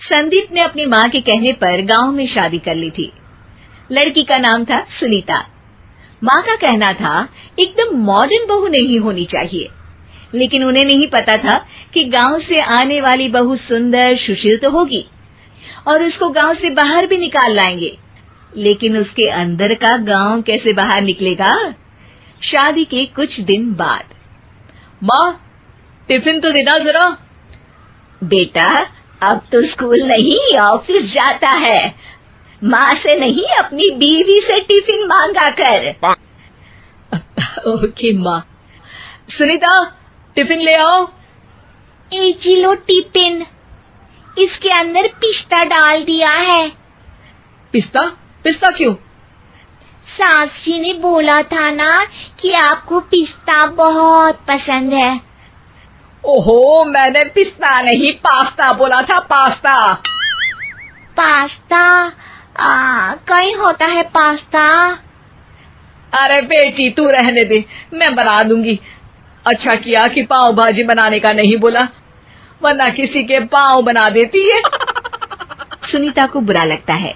संदीप ने अपनी माँ के कहने पर गांव में शादी कर ली थी। लड़की का नाम था सुनीता। माँ का कहना था एकदम मॉडर्न बहू नहीं होनी चाहिए, लेकिन उन्हें नहीं पता था कि गांव से आने वाली बहू सुंदर सुशील तो होगी और उसको गांव से बाहर भी निकाल लाएंगे, लेकिन उसके अंदर का गांव कैसे बाहर निकलेगा। शादी के कुछ दिन बाद, माँ टिफिन तो देना जरा। बेटा अब तो स्कूल नहीं ऑफिस जाता है, माँ से नहीं अपनी बीवी से टिफिन मांगा कर। ओके माँ। सुनीता टिफिन ले आओ। एक किलो टिफिन, इसके अंदर पिस्ता डाल दिया है। पिस्ता? पिस्ता क्यों? सास जी ने बोला था ना कि आपको पिस्ता बहुत पसंद है। ओहो, मैंने पिस्ता नहीं पास्ता बोला था, पास्ता। पास्ता? कहीं होता है पास्ता? अरे बेटी तू रहने दे, मैं बना दूंगी। अच्छा किया कि पाव भाजी बनाने का नहीं बोला, वरना किसी के पाव बना देती है। सुनीता को बुरा लगता है,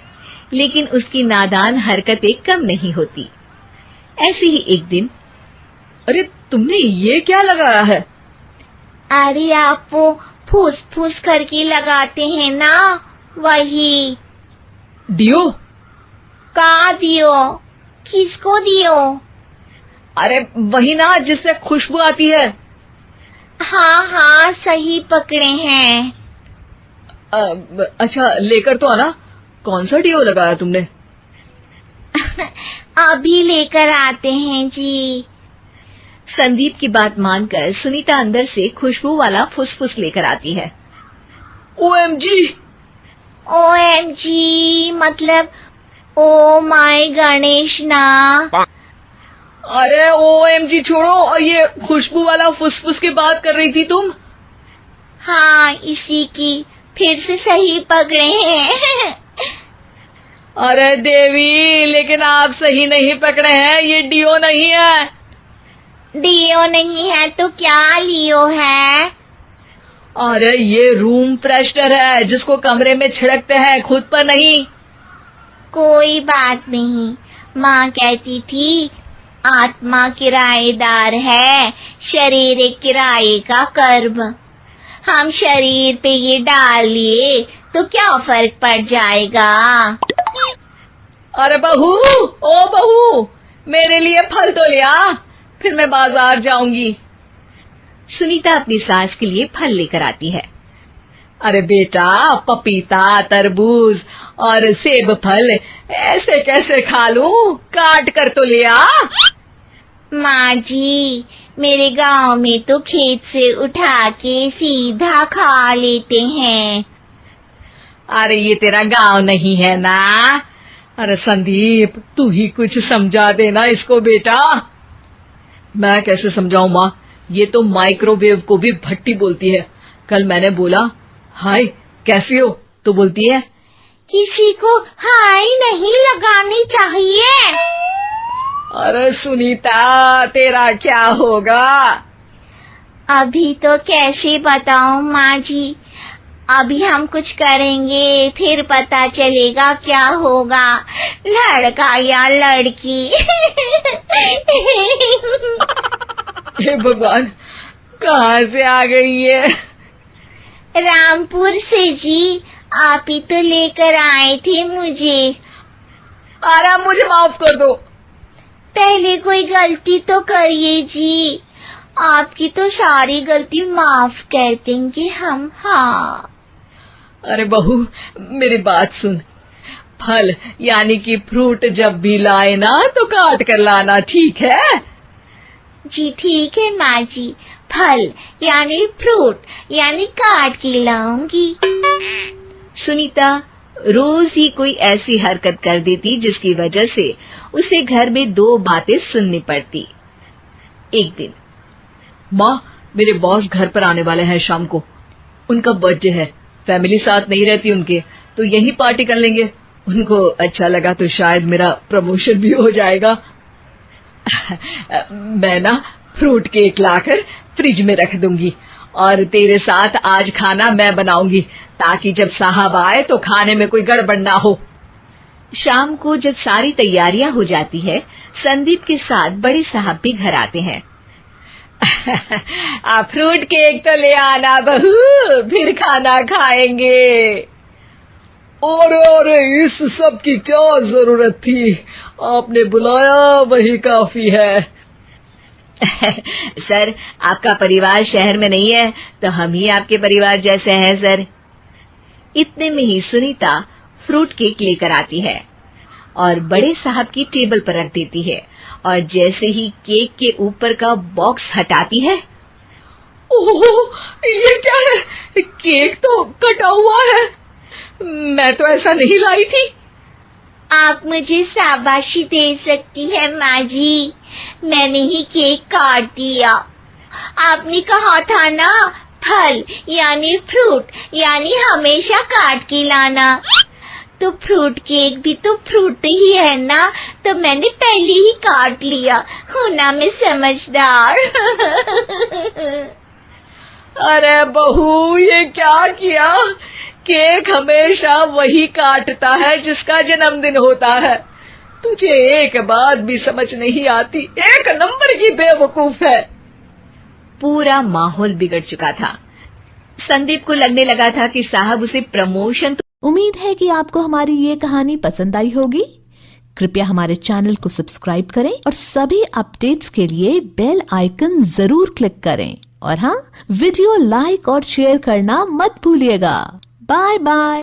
लेकिन उसकी नादान हरकतें कम नहीं होती। ऐसे ही एक दिन, अरे तुमने ये क्या लगाया है? अरे आप वो फूस फूस करके लगाते हैं ना, वही। डियो? का दियो? किसको दियो? अरे वही ना जिससे खुशबू आती है। हाँ हाँ सही पकड़े हैं। अच्छा लेकर तो आना। कौन सा डियो लगाया तुमने? अभी लेकर आते हैं जी। संदीप की बात मानकर सुनीता अंदर से खुशबू वाला फुसफुस लेकर आती है। OMG! OMG मतलब ओ माय गणेश ना। अरे OMG छोड़ो, और ये खुशबू वाला फुसफुस की बात कर रही थी तुम? हाँ इसी की, फिर से सही पकड़े हैं। अरे देवी, लेकिन आप सही नहीं पकड़े हैं, ये डियो नहीं है। डियो नहीं है तो क्या लियो है? अरे ये रूम फ्रेशनर है, जिसको कमरे में छिड़कते हैं, खुद पर नहीं। कोई बात नहीं, माँ कहती थी आत्मा किराएदार है, शरीर एक किराए का कर्म। हम शरीर पे ये डाल लिए तो क्या फर्क पड़ जाएगा। अरे बहू, ओ बहू, मेरे लिए फल तो ले आ, फिर मैं बाजार जाऊंगी। सुनीता अपनी सास के लिए फल लेकर आती है। अरे बेटा, पपीता, तरबूज और सेब फल ऐसे कैसे खा लूं? काट कर तो ले आ। माँ जी, मेरे गांव में तो खेत से उठा के सीधा खा लेते हैं। अरे ये तेरा गांव नहीं है ना। अरे संदीप, तू ही कुछ समझा देना इसको बेटा। मैं कैसे समझाऊं माँ, ये तो माइक्रोवेव को भी भट्टी बोलती है। कल मैंने बोला हाय कैसी हो, तो बोलती है किसी को हाय नहीं लगानी चाहिए। अरे सुनीता, तेरा क्या होगा? अभी तो कैसे बताऊं माँ जी, अभी हम कुछ करेंगे फिर पता चलेगा क्या होगा, लड़का या लड़की। हे भगवान, कहाँ से आ गई ये? रामपुर से जी, आप ही तो लेकर आए थे मुझे। अरे मुझे माफ कर दो। पहले कोई गलती तो करिए जी, आपकी तो सारी गलती माफ कर देंगे हम। हाँ अरे बहू, मेरी बात सुन, फल यानी कि फ्रूट जब भी लाए ना तो काट कर लाना, ठीक है? जी ठीक है माँ जी, फल यानी फ्रूट यानी काट के लाऊंगी। सुनीता रोज ही कोई ऐसी हरकत कर देती जिसकी वजह से उसे घर में दो बातें सुननी पड़ती। एक दिन, माँ मेरे बॉस घर पर आने वाले हैं शाम को, उनका बर्थडे है, फैमिली साथ नहीं रहती उनके, तो यही पार्टी कर लेंगे। उनको अच्छा लगा तो शायद मेरा प्रमोशन भी हो जाएगा। मैं ना फ्रूट केक लाकर फ्रिज में रख दूंगी और तेरे साथ आज खाना मैं बनाऊंगी, ताकि जब साहब आए तो खाने में कोई गड़बड़ ना हो। शाम को जब सारी तैयारियां हो जाती है, संदीप के साथ बड़े साहब भी घर आते हैं। फ्रूट केक तो ले आना बहू, फिर खाना खाएंगे। अरे इस सब की क्या जरूरत थी, आपने बुलाया वही काफी है। सर, आपका परिवार शहर में नहीं है तो हम ही आपके परिवार जैसे हैं सर। इतने में ही सुनीता फ्रूट केक लेकर आती है और बड़े साहब की टेबल पर रख देती है, और जैसे ही केक के ऊपर का बॉक्स हटाती है, ओह, ये क्या है? केक तो कटा हुआ है। मैं तो ऐसा नहीं लाई थी। आप मुझे शाबाशी दे सकती है माँ जी, मैंने ही केक काट दिया। आपने कहा था ना, फल यानी फ्रूट यानी हमेशा काट के लाना, तो फ्रूट केक भी तो फ्रूट ही है ना, तो मैंने पहले ही काट लिया। हूं ना मैं समझदार। अरे बहू, ये क्या किया? केक हमेशा वही काटता है जिसका जन्मदिन होता है। तुझे एक बात भी समझ नहीं आती, एक नंबर की बेवकूफ है। पूरा माहौल बिगड़ चुका था। संदीप को लगने लगा था कि साहब उसे प्रमोशन उम्मीद है कि आपको हमारी ये कहानी पसंद आई होगी। कृपया हमारे चैनल को सब्सक्राइब करें और सभी अपडेट्स के लिए बेल आइकन जरूर क्लिक करें। और हाँ, वीडियो लाइक और शेयर करना मत भूलिएगा। Bye bye.